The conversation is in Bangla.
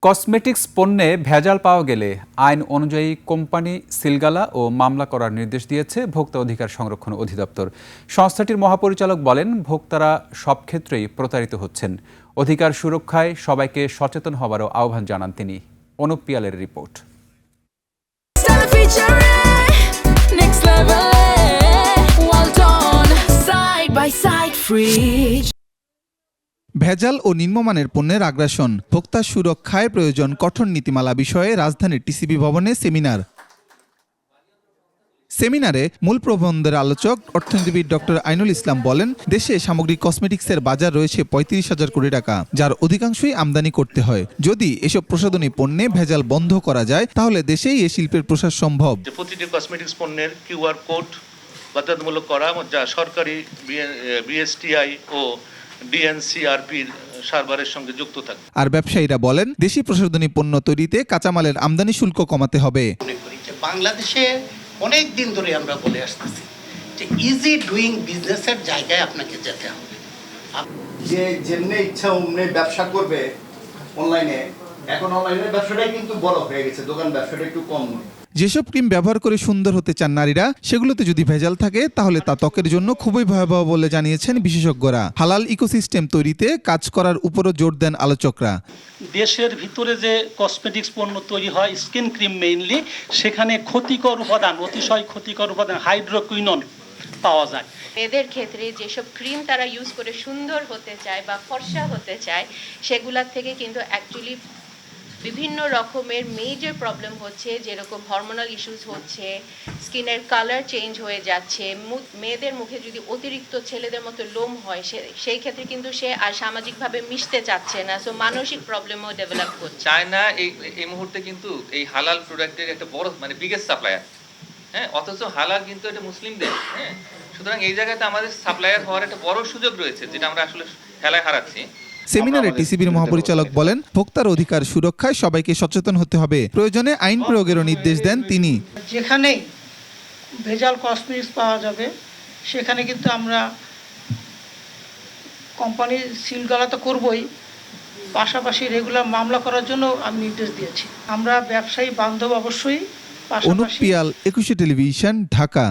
কসমেটিক্স পণ্যে ভেজাল পাওয়া গেলে আইন অনুযায়ী কোম্পানি সিলগালা ও মামলা করার নির্দেশ দিয়েছে ভোক্তা অধিকার সংরক্ষণ অধিদপ্তর। সংস্থাটির মহাপরিচালক বলেন, ভোক্তারা সব ক্ষেত্রেই প্রতারিত হচ্ছেন। অধিকার সুরক্ষায় সবাইকে সচেতন হবারও আহ্বান জানান তিনি। অনুপ পিয়ালের রিপোর্ট। ভেজাল ও নিম্নমানের পণ্যের আগ্রাসন, ভোক্তা সুরক্ষায় প্রয়োজন কঠোর নীতিমালা বিষয়ে রাজধানীর টিসিবি ভবনে সেমিনারে মূল প্রবন্ধের আলোচক অর্থনীতিবিদ ডক্টর আইনুল ইসলাম বলেন, দেশে সামগ্রিক কসমেটিক্সের বাজার রয়েছে ৩৫,০০০ কোটি টাকা, যার অধিকাংশই আমদানি করতে হয়। যদি এসব প্রসাধনী পণ্যে ভেজাল বন্ধ করা যায়, তাহলে দেশেই এ শিল্পের প্রসার সম্ভব। প্রতিটি কসমেটিক্স পণ্যের কিউআর কোড বাধ্যতামূলক করা, যা সরকারি বিএসটিআই ও ডিএনসিআরপির সার্ভারের সঙ্গে যুক্ত থাকে। আর ব্যবসায়ীরা বলেন, দেশি প্রসাধনী পণ্য তৈরিতে কাঁচামালের আমদানি শুল্ক কমাতে হবে। বাংলাদেশে অনেক দিন ধরে আমরা বলে আসতেছি যে ইজি ডুইং বিজনেসের জায়গায় আপনাকে যেতে হবে। যে যেমনি ইচ্ছা অমনি ব্যবসা করবে অনলাইনে, এখন অনলাইনের ব্যবসাটাই কিন্তু বড় হয়ে গেছে, দোকান ব্যবসাটা একটু কম। যেসব ক্রিম ব্যবহার করে সুন্দর হতে চান নারীরা, সেগুলোতে যদি ভেজাল থাকে তাহলে তা ত্বকের জন্য খুবই ভয়াবহ বলে জানিয়েছেন বিশেষজ্ঞরা। হালাল ইকোসিস্টেম তৈরিতে কাজ করার উপরও জোর দেন আলোচকরা। দেশের ভিতরে যে কসমেটিক্স পণ্য তৈরি হয়, স্কিন ক্রিম মেইনলি, সেখানে ক্ষতিকর উপাদান, অতিশয় ক্ষতিকর উপাদান হাইড্রোকুইনন পাওয়া যায়। মেয়েদের ক্ষেত্রে যেসব ক্রিম তারা ইউজ করে সুন্দর হতে চায় বা ফর্সা হতে চায়, সেগুলোর থেকে কিন্তু অ্যাকচুয়ালি বিভিন্ন রকমের মেজর প্রবলেম হচ্ছে, যেরকম হরমোনাল ইস্যুস হচ্ছে, স্কিনের কালার চেঞ্জ হয়ে যাচ্ছে। মেয়েদের মুখে যদি অতিরিক্ত ছেলেদের মতো লোম হয়, সেই ক্ষেত্রে কিন্তু সে আর সামাজিকভাবে মিশতে চাচ্ছে না, সো মানসিক প্রবলেমও ডেভেলপ করছে। চায়না এই মুহূর্তে কিন্তু এই হালাল প্রোডাক্টের একটা বড় বিগেস্ট সাপ্লায়ার, হ্যাঁ, অথচ হালাল কিন্তু এটা মুসলিম দেশ, হ্যাঁ। সুতরাং এই জায়গাতে আমাদের সাপ্লায়ার হওয়ার একটা বড় সুযোগ রয়েছে, যেটা আমরা আসলে খেলায় হারাচ্ছি। সেমিনারে টিসিবির মহাপরিচালক বলেন, ভোক্তার অধিকার সুরক্ষায় সবাইকে সচেতন হতে হবে। প্রয়োজনে আইন প্রয়োগেরও নির্দেশ দেন তিনি। যেখানেই ভেজাল কসমেটিক্স পাওয়া যাবে, সেখানে কিন্তু আমরা কোম্পানির সিলগালা তো করবই, পাশাপাশি রেগুলার মামলা করার জন্য আমি নির্দেশ দিয়েছি। আমরা ব্যবসায়ী বান্ধব অবশ্যই। অনুপ পিয়াল, ২১ টেলিভিশন, ঢাকা।